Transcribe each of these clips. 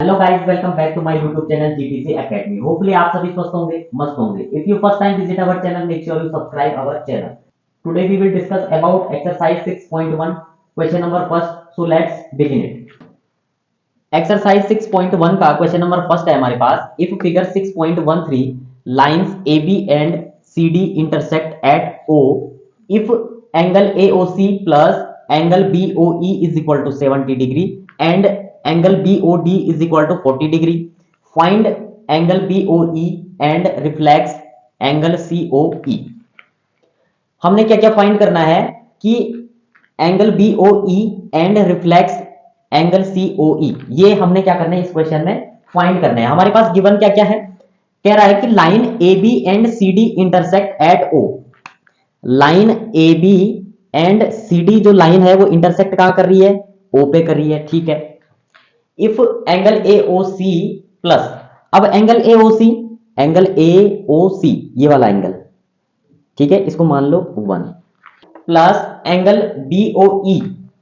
Hello guys, welcome back to my YouTube channel GTC academy. Hopefully आप सभी स्वस्थ होंगे, मस्त होंगे। If you first time visit our channel, make sure you subscribe our channel. Today we will discuss about exercise 6.1 question number first. So let's begin it. Exercise 6.1 का question number first है हमारे पास। If figure 6.13 lines AB and CD intersect at O, if angle AOC plus angle BOE is equal to 70 degree and angle BOD is equal to 40 degree, find angle BOE and reflex angle COE। हमने क्या क्या find करना है कि angle BOE and reflex angle COE, ये हमने क्या करना है इस क्वेश्चन में फाइंड करना है। हमारे पास गिवन क्या क्या है, कह रहा है कि line AB and CD intersect at O। Line AB and CD जो लाइन है वो इंटरसेक्ट कहां कर रही है, O पे कर रही है, ठीक है। इफ एंगल AOC प्लस, अब एंगल AOC ये वाला एंगल, ठीक है, इसको मान लो 1 प्लस एंगल BOE,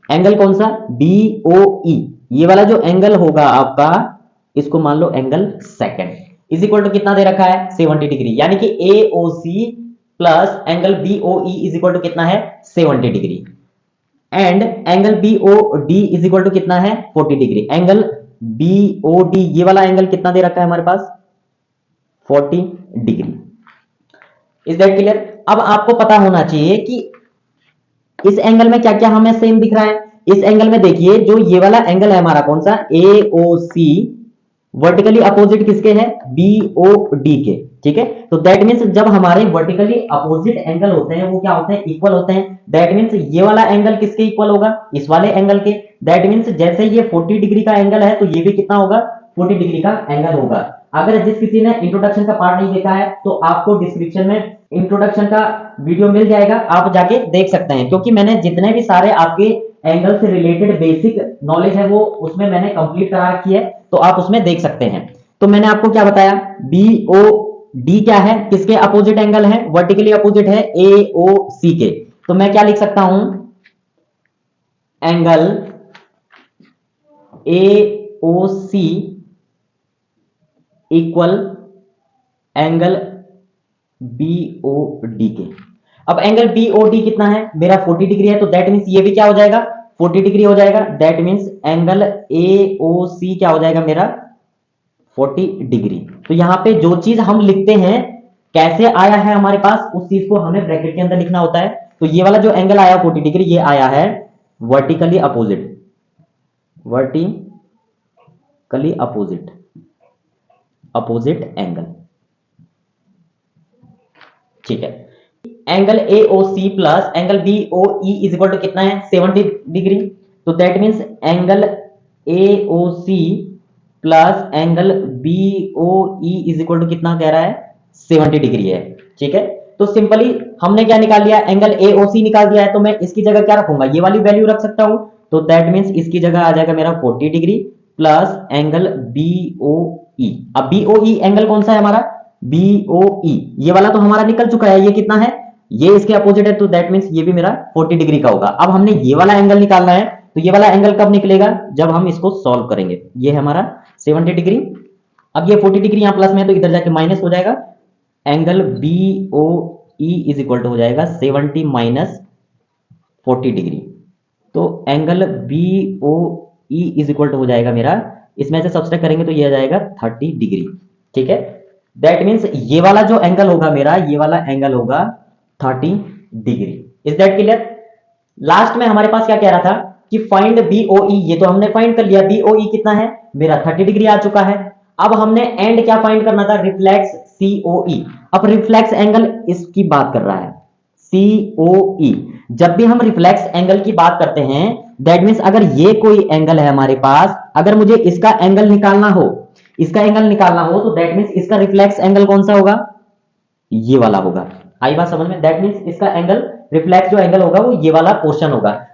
एंगल कौन सा, BOE, ये वाला जो एंगल होगा आपका, इसको मान लो angle second, is equal to कितना दे रखा है 70 डिग्री, यानी कि AOC plus angle BOE is equal to कितना है 70 degree and angle BOD is equal to कितना है 40 डिग्री। एंगल BOD ये वाला एंगल कितना दे रखा है हमारे पास 40 डिग्री। Is that clear. अब आपको पता होना चाहिए कि इस एंगल में क्या क्या हमें सेम दिख रहा है। इस एंगल में देखिए, जो ये वाला एंगल है हमारा कौन सा AOC, वर्टिकली अपोजिट किसके है BOD के, ठीक है। तो दैट मींस जब हमारे वर्टिकली अपोजिट एंगल होते हैं वो क्या होते हैं, इक्वल होते हैं। दैट मींस ये वाला एंगल किसके इक्वल होगा, इस वाले एंगल के। दैट मींस जैसे ये 40 डिग्री का एंगल है तो ये भी कितना होगा 40 डिग्री का एंगल होगा। अगर जिस किसी ने इंट्रोडक्शन का पार्ट नहीं देखा है तो आपको डिस्क्रिप्शन में इंट्रोडक्शन का वीडियो मिल जाएगा, आप जाके देख सकते हैं, क्योंकि मैंने जितने भी सारे आपके एंगल से रिलेटेड बेसिक नॉलेज है वो उसमें मैंने कंप्लीट करा रखी है, तो आप उसमें देख सकते हैं। तो मैंने आपको क्या बताया, BOD क्या है, किसके अपोजिट एंगल है, वर्टिकली अपोजिट है AOC के। तो मैं क्या लिख सकता हूं, angle AOC equal angle BOD के। अब एंगल BOD कितना है मेरा 40 डिग्री है, तो दैट मींस ये भी क्या हो जाएगा 40 डिग्री हो जाएगा। दैट मींस एंगल AOC क्या हो जाएगा मेरा 40 डिग्री। तो यहां पे जो चीज हम लिखते हैं कैसे आया है हमारे पास, उस चीज को हमें ब्रैकेट के अंदर लिखना होता है। तो ये वाला जो एंगल आया 40 डिग्री, ये आया है vertically opposite, vertically opposite angle, ठीक है। Angle AOC plus angle BOE is equal to कितना है 70 डिग्री। तो that means angle AOC plus angle BOE is equal to कितना कह रहा है 70 डिग्री है, ठीक है। तो सिंपली हमने क्या निकाल लिया, एंगल AOC निकाल दिया है, तो मैं इसकी जगह क्या रखूंगा, ये वाली वैल्यू रख सकता हूं। तो दैट मींस इसकी जगह आ जाएगा मेरा 40 डिग्री प्लस एंगल BOE। अब BOE एंगल कौन सा है हमारा BOE, ये वाला तो हमारा निकल चुका है, ये कितना है, ये इसके अपोजिट है, तो दैट मींस ये भी मेरा 40 डिग्री का होगा। अब हमने ये वाला एंगल निकालना है, तो ये वाला एंगल कब निकलेगा, जब हम इसको सॉल्व करेंगे। ये है हमारा 70 डिग्री, अब ये 40 डिग्री यहां प्लस में है तो इधर जाके माइनस हो जाएगा। Angle BOE is equal to हो जाएगा 70 माइनस 40 डिग्री। तो angle BOE is equal to हो जाएगा मेरा, इसमें से सब्सट्रैक्ट करेंगे तो ये आ जाएगा 30 डिग्री, ठीक है। दैट मींस ये वाला जो एंगल होगा मेरा, ये वाला एंगल होगा 30 degree. Is that clear. Last में हमारे पास क्या कह रहा था कि फाइंड BOE, ये तो हमने फाइंड कर लिया, BOE कितना है मेरा 30 डिग्री आ चुका है। अब हमने एंड क्या फाइंड करना था, रिफ्लेक्स COE। अब रिफ्लेक्स एंगल इसकी बात कर रहा है COE। जब भी हम रिफ्लेक्स एंगल की बात करते हैं, दैट मींस अगर ये कोई एंगल है हमारे पास, अगर मुझे इसका एंगल निकालना हो, तो दैट मींस इसका रिफ्लेक्स एंगल कौन सा होगा, ये वाला होगा। आई बात समझ में। दैट मींस इसका एंगल रिफ्लेक्स जो एंगल होगा वो ये वाला पोर्शन होगा।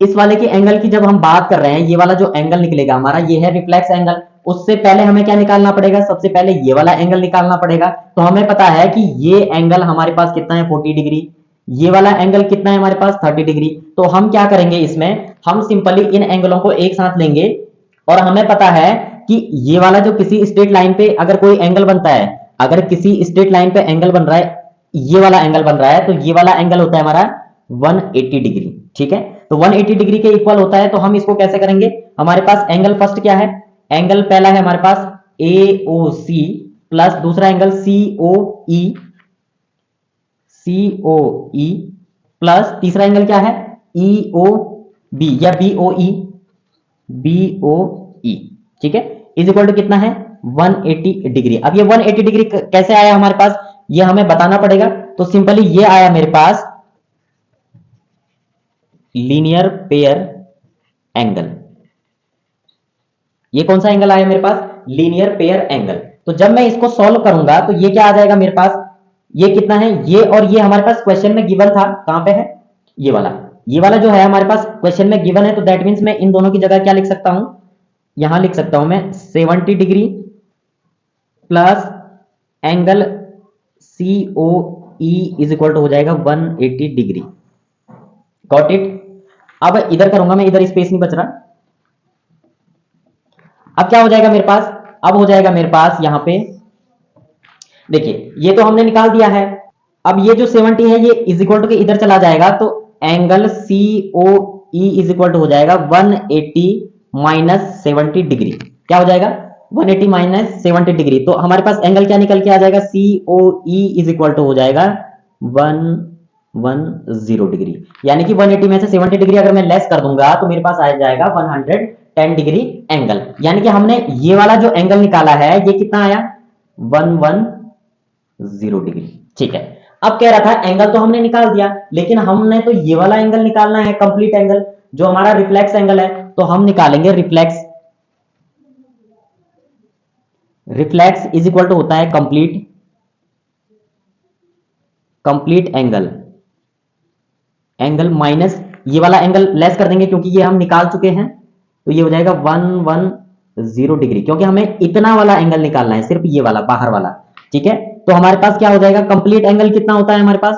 इस वाले के एंगल की जब हम बात कर रहे हैं, ये वाला जो एंगल निकलेगा हमारा, ये है रिफ्लेक्स एंगल। उससे पहले हमें क्या निकालना पड़ेगा, सबसे पहले ये वाला एंगल निकालना पड़ेगा। तो हमें पता है कि ये एंगल हमारे पास कितना है 40 डिग्री, ये वाला एंगल कितना है हमारे पास 30 डिग्री। तो हम क्या करेंगे, इसमें हम सिंपली इन एंगलों को एक साथ लेंगे और हमें पता है कि ये वाला जो किसी स्ट्रेट लाइन पे अगर कोई एंगल बनता है, अगर किसी स्ट्रेट लाइन पे एंगल बन रहा है, ये वाला एंगल बन रहा है, तो ये वाला एंगल होता है हमारा 180 डिग्री। ठीक है, तो 180 डिग्री के इक्वल होता है। तो हम इसको कैसे करेंगे, हमारे पास एंगल फर्स्ट क्या है, एंगल पहला है हमारे पास AOC प्लस दूसरा एंगल COE प्लस तीसरा एंगल क्या है EOB या BOE। ठीक है, इज इक्वल टू कितना है 180 डिग्री। अब ये 180 डिग्री कैसे आया हमारे पास, ये हमें बताना पड़ेगा। तो सिंपली ये आया मेरे पास लीनियर पेयर एंगल। ये कौन सा एंगल आया मेरे पास, लीनियर पेयर एंगल। तो जब मैं इसको सॉल्व करूंगा तो ये क्या आ जाएगा मेरे पास, ये कितना है, ये और ये हमारे पास क्वेश्चन में गिवन था, कहां पे है, ये वाला जो है हमारे पास क्वेश्चन में गिवन है। तो दैट मींस मैं इन दोनों की जगह क्या लिख सकता हूं, यहां लिख सकता हूं मैं 70 degree plus angle COE is equal to हो जाएगा 180 डिग्री। Got it. अब इधर करूंगा मैं, इधर स्पेस नहीं बच रहा। अब क्या हो जाएगा मेरे पास, अब हो जाएगा मेरे पास यहां पे देखिए, ये तो हमने निकाल दिया है। अब ये जो 70 है ये इज इक्वल टू के इधर चला जाएगा, तो angle COE is equal to हो जाएगा 180 माइनस 70 डिग्री। क्या हो जाएगा 180 माइनस 70 डिग्री। तो हमारे पास एंगल क्या निकल के आ जाएगा, COE इज इक्वल टू हो जाएगा 110 डिग्री। यानी कि 180 में से 70 डिग्री अगर मैं लेस कर दूंगा तो मेरे पास आ जाएगा 110 डिग्री एंगल। यानी कि हमने ये वाला जो एंगल निकाला है ये कितना आया 110 डिग्री। ठीक है, अब कह रहा था एंगल तो हमने निकाल दिया, लेकिन हमने तो ये वाला एंगल निकालना है, कंप्लीट एंगल जो हमारा रिफ्लेक्स एंगल है। तो हम निकालेंगे reflex. Reflex is equal to होता है कंप्लीट एंगल माइनस ये वाला एंगल लेस कर देंगे क्योंकि ये हम निकाल चुके हैं। तो ये हो जाएगा 110 डिग्री, क्योंकि हमें इतना वाला एंगल निकालना है, सिर्फ ये वाला बाहर वाला। ठीक है, तो हमारे पास क्या हो जाएगा, कंप्लीट एंगल कितना होता है हमारे पास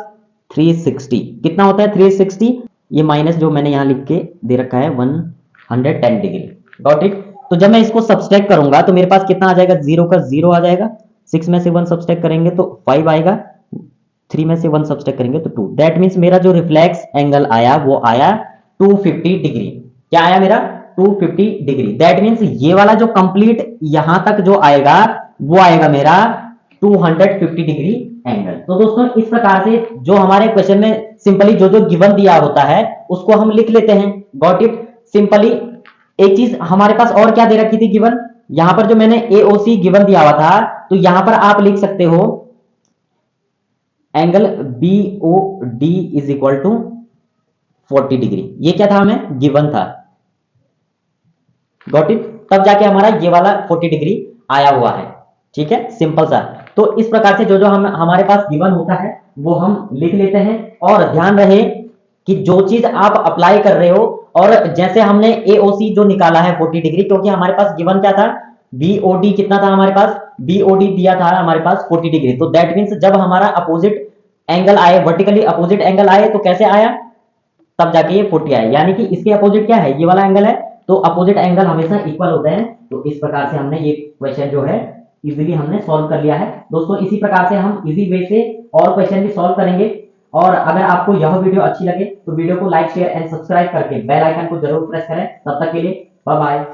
360। कितना होता है 360, ये माइनस जो मैंने यहां लिख के दे रखा है 110 डिग्री। Got it. तो जब मैं इसको सब्सट्रैक्ट करूंगा तो मेरे पास कितना आ जाएगा, 0 का 0 आ जाएगा, 6 में से 1 सब्सट्रैक्ट करेंगे तो 5 आएगा, 3 में से 1 सब्सट्रैक्ट करेंगे तो 2। दैट मींस मेरा जो रिफ्लेक्स एंगल आया वो आया 250 डिग्री। क्या आया मेरा 250 डिग्री। दैट मींस ये वाला जो कंप्लीट यहां तक जो आएगा वो आएगा मेरा 250 डिग्री एंगल। तो दोस्तों इस प्रकार से जो हमारे क्वेश्चन में सिंपली जो जो गिवन दिया होता है उसको हम लिख लेते हैं। Got it. सिंपली एक चीज हमारे पास और क्या दे रखी थी गिवन, यहां पर जो मैंने AOC गिवन दिया हुआ था, तो यहां पर आप लिख सकते हो angle BOD is equal to 40 degree. ये क्या था, हमें गिवन था। Got it. तब जाके हमारा ये वाला 40 डिग्री आया हुआ है। ठीक है, सिंपल सा। तो इस प्रकार से जो जो हमारे पास गिवन होता है वो हम लिख लेते हैं। और ध्यान रहे कि जो चीज आप अप्लाई कर रहे हो, और जैसे हमने AOC जो निकाला है 40 डिग्री, क्योंकि हमारे पास गिवन क्या था, BOD कितना था हमारे पास, BOD दिया था हमारे पास 40 डिग्री। तो दैट मींस जब हमारा अपोजिट एंगल आए, वर्टिकली अपोजिट एंगल आए, तो कैसे आया, तब जाके ये 40 आया। यानी कि इसके अपोजिट क्या है, ये वाला एंगल है, तो अपोजिट एंगल हमेशा इक्वल होते हैं। तो इस प्रकार से हमने ये क्वेश्चन जो है इजीली हमने सॉल्व कर लिया है। दोस्तों इसी प्रकार से हम इजी वे से और क्वेश्चन भी सॉल्व करेंगे। और अगर आपको यह वीडियो अच्छी लगे तो वीडियो को लाइक शेयर एंड सब्सक्राइब करके बेल आइकन को जरूर प्रेस करें। तब तक के लिए बाय बाय।